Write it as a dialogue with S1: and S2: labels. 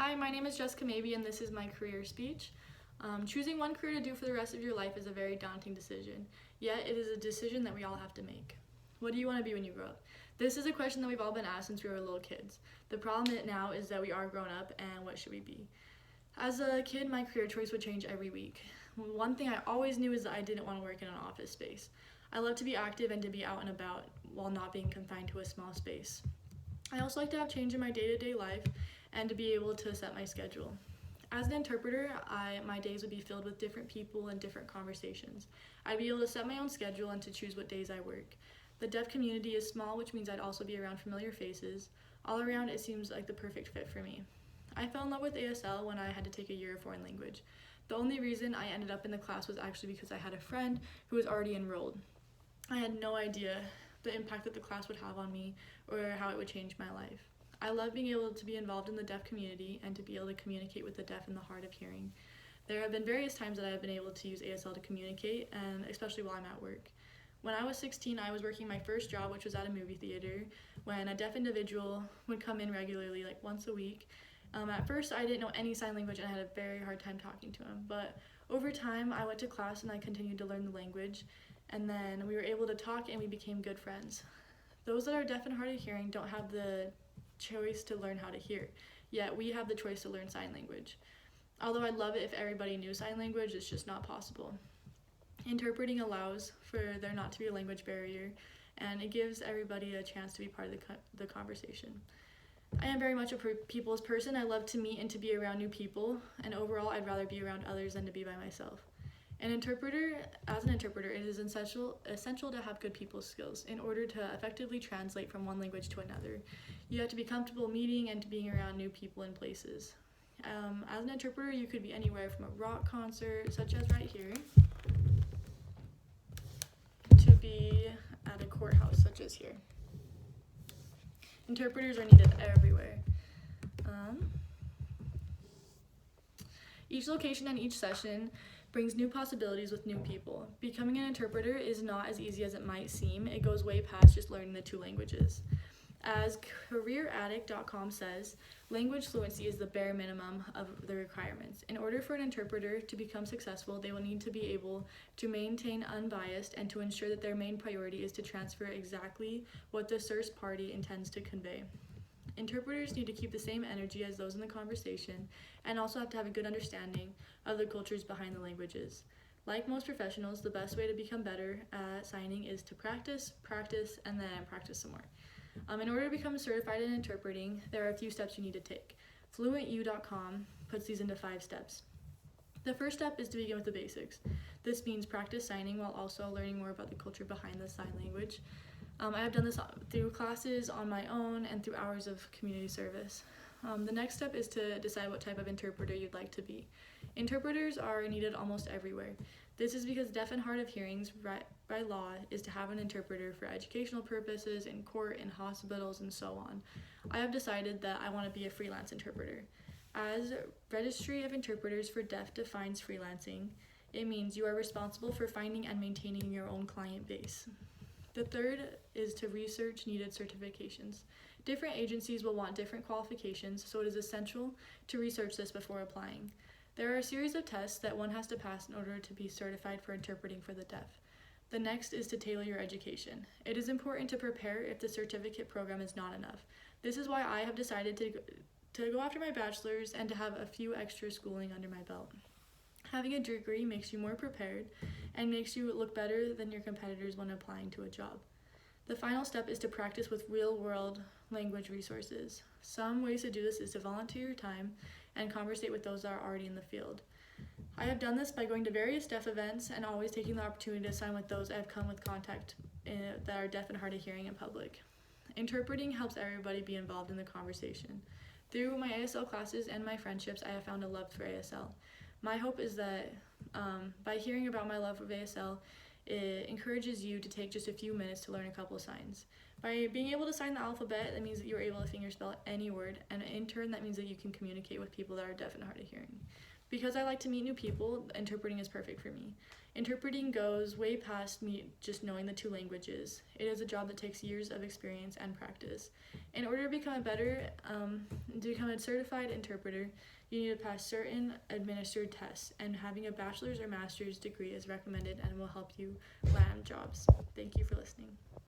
S1: Hi, my name is Jessica Maybe, and this is my career speech. Choosing one career to do for the rest of your life is a very daunting decision, yet it is a decision that we all have to make. What do you want to be when you grow up? This is a question that we've all been asked since we were little kids. The problem now is that we are grown up, and what should we be? As a kid, my career choice would change every week. One thing I always knew is that I didn't want to work in an office space. I love to be active and to be out and about while not being confined to a small space. I also like to have change in my day-to-day life and to be able to set my schedule. As an interpreter, my days would be filled with different people and different conversations. I'd be able to set my own schedule and to choose what days I work. The deaf community is small, which means I'd also be around familiar faces. All around, it seems like the perfect fit for me. I fell in love with ASL when I had to take a year of foreign language. The only reason I ended up in the class was actually because I had a friend who was already enrolled. I had no idea the impact that the class would have on me or how it would change my life. I love being able to be involved in the deaf community and to be able to communicate with the deaf and the hard of hearing. There have been various times that I have been able to use ASL to communicate, and especially while I'm at work. When I was 16, I was working my first job, which was at a movie theater, when a deaf individual would come in regularly, like once a week. At first, I didn't know any sign language and I had a very hard time talking to him, but over time, I went to class and I continued to learn the language, and then we were able to talk and we became good friends. Those that are deaf and hard of hearing don't have the choice to learn how to hear, yet we have the choice to learn sign language. Although I'd love it if everybody knew sign language, it's just not possible. Interpreting allows for there not to be a language barrier, and it gives everybody a chance to be part of the conversation. I am very much a people's person. I love to meet and to be around new people, and overall I'd rather be around others than to be by myself. As an interpreter, it is essential to have good people skills in order to effectively translate from one language to another. You have to be comfortable meeting and being around new people and places. As an interpreter, you could be anywhere from a rock concert, such as right here, to be at a courthouse, such as here. Interpreters are needed everywhere. Each location and each session brings new possibilities with new people. Becoming an interpreter is not as easy as it might seem. It goes way past just learning the two languages. As CareerAddict.com says, language fluency is the bare minimum of the requirements. In order for an interpreter to become successful, they will need to be able to maintain unbiased and to ensure that their main priority is to transfer exactly what the source party intends to convey. Interpreters need to keep the same energy as those in the conversation and also have to have a good understanding of the cultures behind the languages. Like most professionals, the best way to become better at signing is to practice, and then practice some more. In order to become certified in interpreting, there are a few steps you need to take. FluentU.com puts these into 5 steps. The first step is to begin with the basics. This means practice signing while also learning more about the culture behind the sign language. I have done this through classes on my own and through hours of community service. The next step is to decide what type of interpreter you'd like to be. Interpreters are needed almost everywhere. This is because deaf and hard of hearings, by law, is to have an interpreter for educational purposes, in court, in hospitals, and so on. I have decided that I want to be a freelance interpreter. As Registry of Interpreters for Deaf defines freelancing, it means you are responsible for finding and maintaining your own client base. The third is to research needed certifications. Different agencies will want different qualifications, so it is essential to research this before applying. There are a series of tests that one has to pass in order to be certified for interpreting for the deaf. The next is to tailor your education. It is important to prepare if the certificate program is not enough. This is why I have decided to go after my bachelor's and to have a few extra schooling under my belt. Having a degree makes you more prepared and makes you look better than your competitors when applying to a job. The final step is to practice with real-world language resources. Some ways to do this is to volunteer your time and conversate with those that are already in the field. I have done this by going to various deaf events and always taking the opportunity to sign with those I have come with contact that are deaf and hard of hearing in public. Interpreting helps everybody be involved in the conversation. Through my ASL classes and my friendships, I have found a love for ASL. My hope is that by hearing about my love of ASL, it encourages you to take just a few minutes to learn a couple of signs. By being able to sign the alphabet, that means that you're able to fingerspell any word, and in turn, that means that you can communicate with people that are deaf and hard of hearing. Because I like to meet new people, interpreting is perfect for me. Interpreting goes way past me just knowing the two languages. It is a job that takes years of experience and practice. In order to become a certified interpreter, you need to pass certain administered tests, and having a bachelor's or master's degree is recommended and will help you land jobs. Thank you for listening.